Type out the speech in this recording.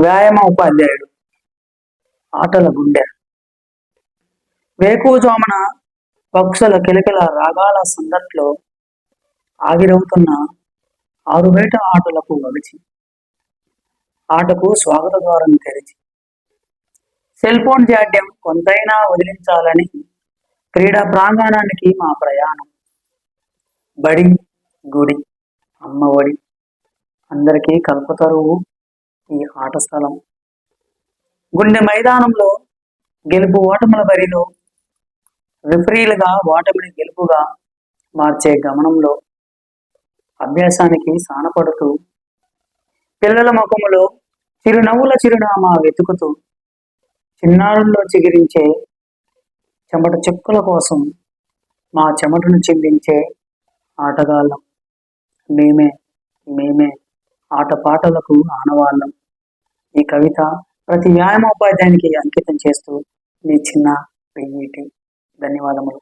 వ్యాయామ ఉపాధ్యాయుడు, ఆటల గుండె. వేకువజామున పక్షుల కిలకిల రాగాల సందట్లో ఆవిరవుతున్న ఆరుబయట ఆటలకు వగిచి, ఆటకు స్వాగత ద్వారం తెరిచి, సెల్ ఫోన్ జాడ్యం కొంతైనా వదిలించాలని క్రీడా ప్రాంగణానికి మా ప్రయాణం. బడి, గుడి, అమ్మఒడి అందరికీ కల్పతరువు ఈ ఆట స్థలం. గుండె మైదానంలో గెలుపు ఓటముల బరిలో రిఫరీలుగా ఓటమిని గెలుపుగా మార్చే గమనంలో అభ్యాసానికి సానపడుతూ పిల్లల ముఖములో చిరునవ్వుల చిరునామా వెతుకుతూ చిన్నారుల్లో చిగిరించే చెమట చెక్కుల కోసం మా చెమటను చిందించే ఆటగాళ్ళం. మేమే మేమే ఆటపాటలకు ఆనవాళ్ళం. ఈ కవిత ప్రతి వ్యాయామోపాధ్యాయునికి అంకితం చేస్తూ మీ చిన్న పెయ్యేటి. ధన్యవాదములు.